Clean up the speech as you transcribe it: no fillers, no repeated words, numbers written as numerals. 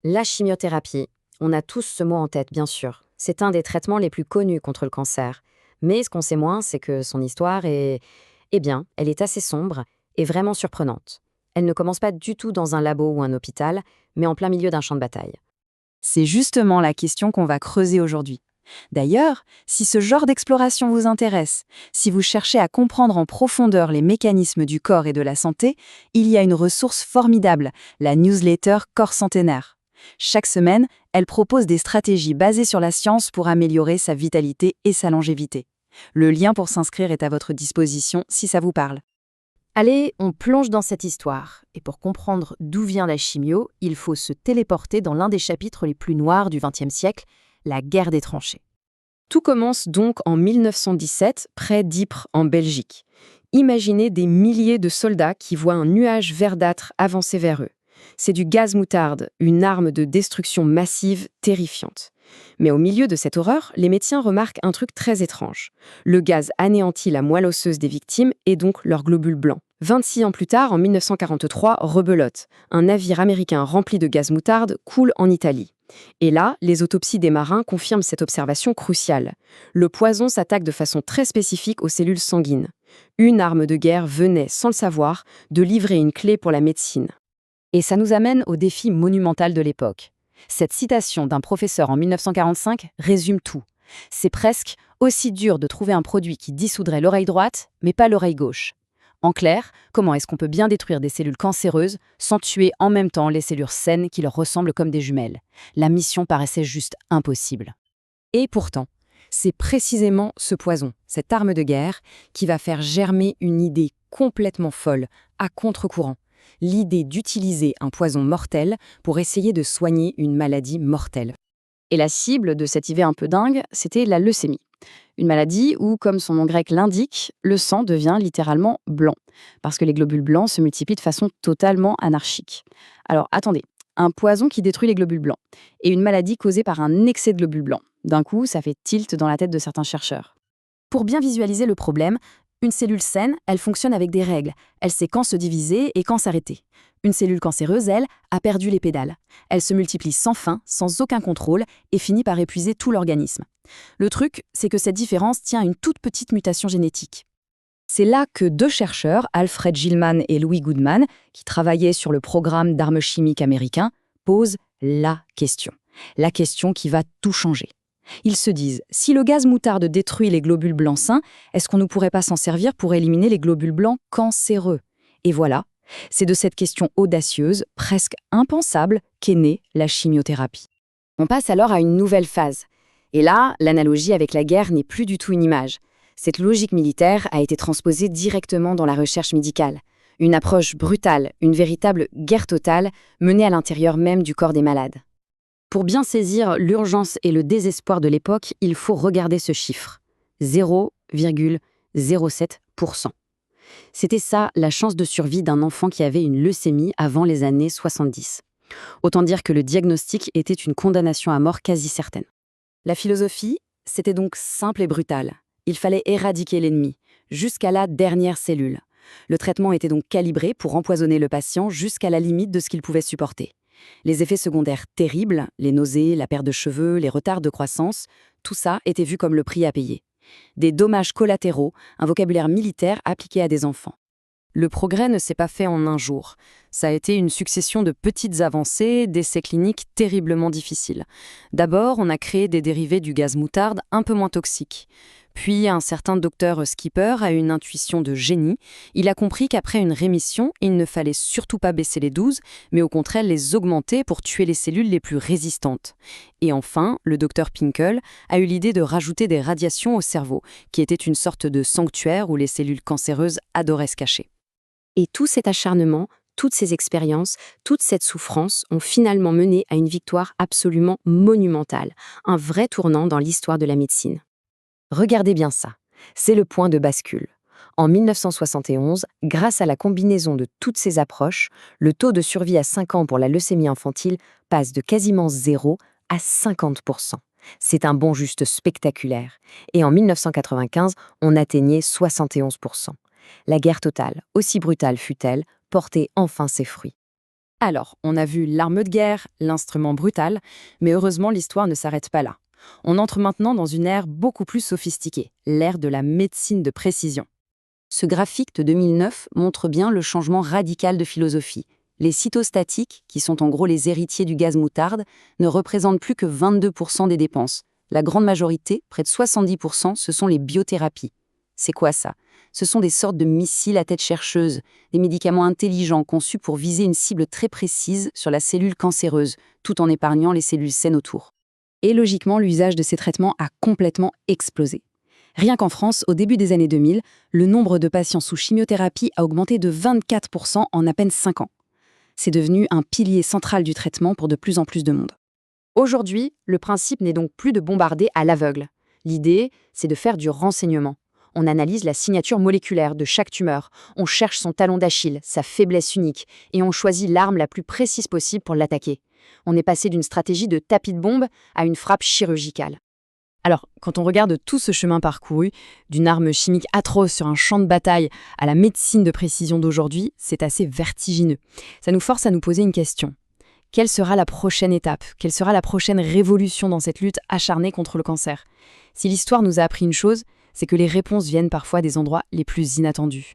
La chimiothérapie. On a tous ce mot en tête, bien sûr. C'est un des traitements les plus connus contre le cancer. Mais ce qu'on sait moins, c'est que son histoire est... Eh bien, elle est assez sombre et vraiment surprenante. Elle ne commence pas du tout dans un labo ou un hôpital, mais en plein milieu d'un champ de bataille. C'est justement la question qu'on va creuser aujourd'hui. D'ailleurs, si ce genre d'exploration vous intéresse, si vous cherchez à comprendre en profondeur les mécanismes du corps et de la santé, il y a une ressource formidable, la newsletter Corps Centenaire. Chaque semaine, elle propose des stratégies basées sur la science pour améliorer sa vitalité et sa longévité. Le lien pour s'inscrire est à votre disposition si ça vous parle. Allez, on plonge dans cette histoire. Et pour comprendre d'où vient la chimio, il faut se téléporter dans l'un des chapitres les plus noirs du XXe siècle, la guerre des tranchées. Tout commence donc en 1917, près d'Ypres, en Belgique. Imaginez des milliers de soldats qui voient un nuage verdâtre avancer vers eux. C'est du gaz moutarde, une arme de destruction massive terrifiante. Mais au milieu de cette horreur, les médecins remarquent un truc très étrange. Le gaz anéantit la moelle osseuse des victimes et donc leurs globules blancs. 26 ans plus tard, en 1943, rebelote. Un navire américain rempli de gaz moutarde coule en Italie. Et là, les autopsies des marins confirment cette observation cruciale. Le poison s'attaque de façon très spécifique aux cellules sanguines. Une arme de guerre venait, sans le savoir, de livrer une clé pour la médecine. Et ça nous amène au défi monumental de l'époque. Cette citation d'un professeur en 1945 résume tout. C'est presque aussi dur de trouver un produit qui dissoudrait l'oreille droite, mais pas l'oreille gauche. En clair, comment est-ce qu'on peut bien détruire des cellules cancéreuses sans tuer en même temps les cellules saines qui leur ressemblent comme des jumelles? La mission paraissait juste impossible. Et pourtant, c'est précisément ce poison, cette arme de guerre, qui va faire germer une idée complètement folle, à contre-courant. L'idée d'utiliser un poison mortel pour essayer de soigner une maladie mortelle. Et la cible de cette idée un peu dingue, c'était la leucémie. Une maladie où, comme son nom grec l'indique, le sang devient littéralement blanc, parce que les globules blancs se multiplient de façon totalement anarchique. Alors attendez, un poison qui détruit les globules blancs, et une maladie causée par un excès de globules blancs. D'un coup, ça fait tilt dans la tête de certains chercheurs. Pour bien visualiser le problème, une cellule saine, elle fonctionne avec des règles. Elle sait quand se diviser et quand s'arrêter. Une cellule cancéreuse, elle, a perdu les pédales. Elle se multiplie sans fin, sans aucun contrôle, et finit par épuiser tout l'organisme. Le truc, c'est que cette différence tient à une toute petite mutation génétique. C'est là que deux chercheurs, Alfred Gilman et Louis Goodman, qui travaillaient sur le programme d'armes chimiques américain, posent la question. La question qui va tout changer. Ils se disent, si le gaz moutarde détruit les globules blancs sains, est-ce qu'on ne pourrait pas s'en servir pour éliminer les globules blancs cancéreux? Et voilà, c'est de cette question audacieuse, presque impensable, qu'est née la chimiothérapie. On passe alors à une nouvelle phase. Et là, l'analogie avec la guerre n'est plus du tout une image. Cette logique militaire a été transposée directement dans la recherche médicale. Une approche brutale, une véritable guerre totale, menée à l'intérieur même du corps des malades. Pour bien saisir l'urgence et le désespoir de l'époque, il faut regarder ce chiffre. 0,07%. C'était ça, la chance de survie d'un enfant qui avait une leucémie avant les années 70. Autant dire que le diagnostic était une condamnation à mort quasi certaine. La philosophie, c'était donc simple et brutale. Il fallait éradiquer l'ennemi, jusqu'à la dernière cellule. Le traitement était donc calibré pour empoisonner le patient jusqu'à la limite de ce qu'il pouvait supporter. Les effets secondaires terribles, les nausées, la perte de cheveux, les retards de croissance, tout ça était vu comme le prix à payer. Des dommages collatéraux, un vocabulaire militaire appliqué à des enfants. Le progrès ne s'est pas fait en un jour. Ça a été une succession de petites avancées, d'essais cliniques terriblement difficiles. D'abord, on a créé des dérivés du gaz moutarde un peu moins toxiques. Puis, un certain docteur Skipper a eu une intuition de génie. Il a compris qu'après une rémission, il ne fallait surtout pas baisser les doses, mais au contraire les augmenter pour tuer les cellules les plus résistantes. Et enfin, le docteur Pinkel a eu l'idée de rajouter des radiations au cerveau, qui était une sorte de sanctuaire où les cellules cancéreuses adoraient se cacher. Et tout cet acharnement, toutes ces expériences, toute cette souffrance ont finalement mené à une victoire absolument monumentale, un vrai tournant dans l'histoire de la médecine. Regardez bien ça, c'est le point de bascule. En 1971, grâce à la combinaison de toutes ces approches, le taux de survie à 5 ans pour la leucémie infantile passe de quasiment 0 à 50%. C'est un bond juste spectaculaire. Et en 1995, on atteignait 71%. La guerre totale, aussi brutale fut-elle, portait enfin ses fruits. Alors, on a vu l'arme de guerre, l'instrument brutal, mais heureusement l'histoire ne s'arrête pas là. On entre maintenant dans une ère beaucoup plus sophistiquée, l'ère de la médecine de précision. Ce graphique de 2009 montre bien le changement radical de philosophie. Les cytostatiques, qui sont en gros les héritiers du gaz moutarde, ne représentent plus que 22% des dépenses. La grande majorité, près de 70%, ce sont les biothérapies. C'est quoi ça? Ce sont des sortes de missiles à tête chercheuse, des médicaments intelligents conçus pour viser une cible très précise sur la cellule cancéreuse, tout en épargnant les cellules saines autour. Et logiquement, l'usage de ces traitements a complètement explosé. Rien qu'en France, au début des années 2000, le nombre de patients sous chimiothérapie a augmenté de 24% en à peine 5 ans. C'est devenu un pilier central du traitement pour de plus en plus de monde. Aujourd'hui, le principe n'est donc plus de bombarder à l'aveugle. L'idée, c'est de faire du renseignement. On analyse la signature moléculaire de chaque tumeur, on cherche son talon d'Achille, sa faiblesse unique, et on choisit l'arme la plus précise possible pour l'attaquer. On est passé d'une stratégie de tapis de bombe à une frappe chirurgicale. Alors, quand on regarde tout ce chemin parcouru, d'une arme chimique atroce sur un champ de bataille à la médecine de précision d'aujourd'hui, c'est assez vertigineux. Ça nous force à nous poser une question. Quelle sera la prochaine étape? Quelle sera la prochaine révolution dans cette lutte acharnée contre le cancer? Si l'histoire nous a appris une chose, c'est que les réponses viennent parfois des endroits les plus inattendus.